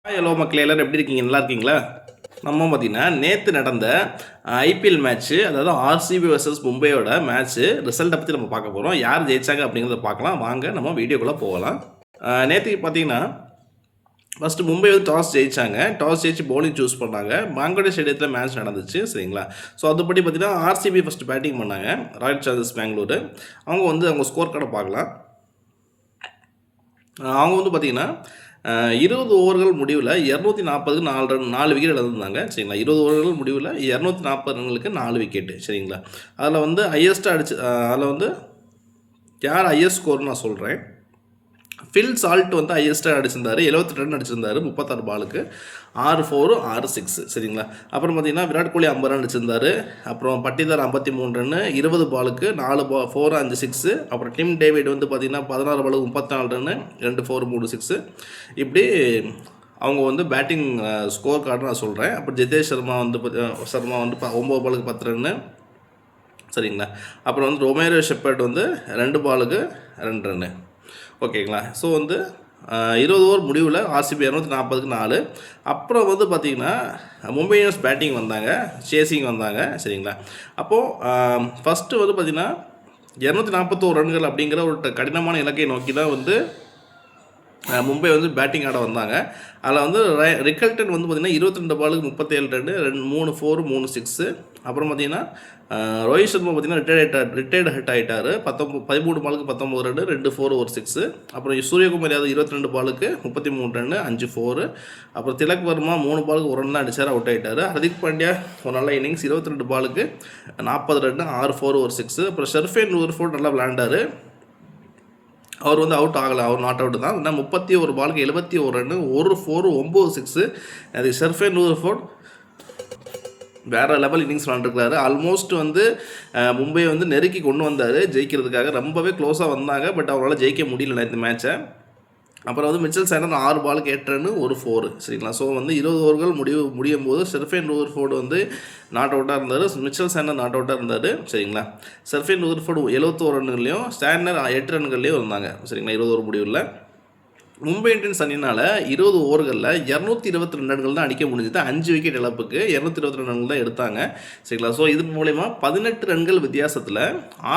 Hello மக்களே, எல்லோரும் எப்படி இருக்கீங்க? நல்லா இருக்கீங்களா? நம்ம பார்த்தீங்கன்னா நேற்று நடந்த ஐபிஎல் மேட்ச்சு, அதாவது ஆர்சிபி வர்சஸ் மும்பையோட மேட்ச்சு ரிசல்ட்டை பற்றி நம்ம பார்க்க போகிறோம். யார் ஜெயிச்சாங்க அப்படிங்கிறத பார்க்கலாம். வாங்க நம்ம வீடியோக்குள்ளே போகலாம். நேற்றுக்கு பார்த்தீங்கன்னா ஃபஸ்ட்டு மும்பை வந்து டாஸ் ஜெயிச்சாங்க. டாஸ் ஜெயிச்சு பவுலிங் சூஸ் பண்ணாங்க. வாங்கடே ஸ்டேடியத்தில் மேட்ச் நடந்துச்சு, சரிங்களா? ஸோ அதுபடி பார்த்தீங்கன்னா ஆர்சிபி ஃபஸ்ட்டு பேட்டிங் பண்ணாங்க. Royal Challengers Bangalore. அவங்க ஸ்கோர் கார்டை பார்க்கலாம். அவங்க வந்து பார்த்திங்கன்னா 20 ஓவர்கள் முடிவில் 240க்கு 4 விக்கெட் இழந்திருந்தாங்க, சரிங்களா? 20 ஓவர்கள் முடிவில் 240 ரன்களுக்கு 4 விக்கெட்டு, சரிங்களா? அதில் வந்து ஹையஸ்ட்டாக அதில் வந்து யார் ஹையஸ்ட் ஸ்கோர்னு நான் சொல்கிறேன். ஃபில் சால்ட் வந்து ஹையஸ்ட்டாக அடிச்சிருந்தார். 78 ரன் அடிச்சிருந்தார் 36 பாலுக்கு. 6 4 6 6, சரிங்களா? அப்புறம் பார்த்தீங்கன்னா விராட் கோலி 50 ரன் அடிச்சிருந்தார். அப்புறம் பட்டிதார் 53 ரன்னு 20 பாலுக்கு 4 4 5 6. அப்புறம் டிம் டேவிட் வந்து பார்த்திங்கன்னா 16 பாலுக்கு 34 ரன்னு 2 4 3 6. இப்படி அவங்க வந்து பேட்டிங் ஸ்கோர் கார்டு நான் சொல்கிறேன். அப்புறம் ஜிதேஷ் சர்மா வந்து 9 பாலுக்கு 10 ரன்னு, சரிங்களா? அப்புறம் வந்து ரொமேரோ ஷெப்பர்ட் வந்து 2 பாலுக்கு 2 ரன்னு, ஓகேங்களா? ஸோ வந்து 20 ஓவர் முடிவில் ஆர்சிபி 240க்கு 4. அப்புறம் வந்து பார்த்திங்கன்னா மும்பை இந்தியன்ஸ் பேட்டிங் வந்தாங்க, சேசிங் வந்தாங்க, சரிங்களா? அப்போது ஃபஸ்ட்டு வந்து பார்த்திங்கன்னா 241 ரன்கள் அப்படிங்கிற ஒரு கடினமான இலக்கை நோக்கி தான் வந்து மும்பை வந்து பேட்டிங் ஆட வந்தாங்க. அதில் வந்து ரிக்கல்டன் வந்து பார்த்திங்கன்னா 22 பாலுக்கு 37 ரன்னு 3 4 3 6. அப்புறம் பார்த்திங்கன்னா ரோஹித் சர்மா பார்த்திங்கன்னா ரிட்டையர்டு ஹிட் ஆகிட்டார். 13 பாலுக்கு 19 ரன்னு 2 4 1 6. அப்புறம் சூரியகுமார் யாதவ் 22 பாலுக்கு 33 ரன்னு 5 4. அப்புறம் திலக் வர்மா 3 பாலுக்கு 1 ரன் தான் அடித்தார், அவுட் ஆகிட்டார். ஹர்திக் பாண்டியா ஒரு நல்ல இன்னிங்ஸ் 22 பாலுக்கு 40 ரன்னு 6 4 1 6. அப்புறம் ஷெர்ஃபேன் நூர்ஃபோர்ட் நல்லா விளையாண்டார். அவர் வந்து அவுட் ஆகலை, அவர் நாட் அவுட் தான். ஆனால் 31 பாலுக்கு 71 ரன்னு 1 4 9 6. அது ஷெர்ஃபேன் நூர்ஃபோர்ட் வேறு லெவல் இன்னிங்ஸ் விளாண்டுருக்காரு. ஆல்மோஸ்ட் வந்து மும்பை வந்து நெருக்கி கொண்டு வந்தார் ஜெயிக்கிறதுக்காக. ரொம்பவே க்ளோஸாக வந்தாங்க, பட் அவரால் ஜெயிக்க முடியல இந்த மேட்சை. அப்புறம் வந்து மிச்சல் சாண்டர் 6 பாலுக்கு 8 ரன்னு 1 4, சரிங்களா? ஸோ வந்து 20 ஓவர்கள் முடியும் போது ஷெர்ஃபேன் நூர்ஃபோர்டு வந்து நாட் அவுட்டாக இருந்தார், மிச்சல் சாண்டர் நாட் அவுட்டாக இருந்தார், சரிங்களா? ஷெர்ஃபேன் நூர்ஃபோர்டு 71 ரன்கள்லையும் சாண்டர் 8 ரன்கள்லையும் இருந்தாங்க, சரிங்களா? 20 ஓவர் முடிவில் மும்பை இந்தியன்ஸ் அணினால் 20 ஓவர்களில் 222 ரன்கள் தான் அடிக்க முடிஞ்சது. 5 விக்கெட் இழப்புக்கு 222 ரன்கள் தான் எடுத்தாங்க, சரிங்களா? ஸோ இது மூலயமா 18 ரன்கள் வித்தியாசத்தில்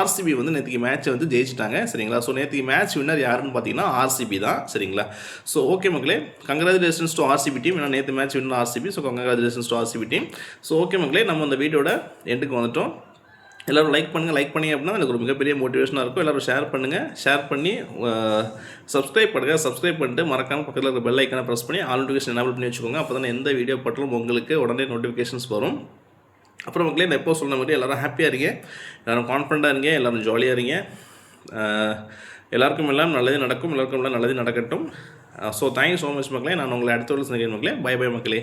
ஆர்சிபி வந்து நேற்றுக்கு மேட்ச்சை வந்து ஜெயிச்சிட்டாங்க, சரிங்களா? ஸோ நேற்றுக்கு மேட்ச் வின்னர் யாருன்னு பார்த்தீங்கன்னா ஆர்சிபி தான், சரிங்களா? ஸோ ஓகே மக்களே, கங்க்ராச்சுலேஷன்ஸ் டு ஆர்சிபி டீம். ஏன்னா நேற்று match winner RCB, so congratulations to RCB team. So okay மக்களே, நம்ம இந்த வீடியோட எண்டுக்கு வந்துட்டோம். எல்லோரும் லைக் பண்ணி அப்படின்னா எனக்கு ஒரு மிகப்பெரிய மோட்டிவேஷனாக இருக்கும். எல்லோரும் ஷேர் பண்ணி சப்ஸ்கிரைப் பண்ணிட்டு மறக்காமல் பக்கத்தில் இருக்கிற பெல் ஐக்கானை ப்ரெஸ் பண்ணி ஆல் நோட்டிஃபிகேஷன் எனேபிள் பண்ணி வச்சுக்கோங்க. அப்போ தானே எந்த வீடியோ போட்டாலும் உங்களுக்கு உடனே நோட்டிஃபிகேஷன்ஸ் வரும். அப்புறம் மக்களே, நான் எப்போ சொன்ன மாதிரி எல்லோரும் ஹாப்பியாக இருங்க, எல்லோரும் கான்ஃபிடண்ட்டாக இருங்க, எல்லோரும் ஜாலியாக இருங்க. எல்லாருக்கும் எல்லாம் நல்லது நடக்கும், எல்லாருக்கும் எல்லாம் நல்லது நடக்கட்டும். ஸோ தேங்க்யூ ஸோ மச் மக்களே. நான் உங்களை அடுத்த ஒரு சந்திக்கிறேன் மக்களே. பை பை மக்களே.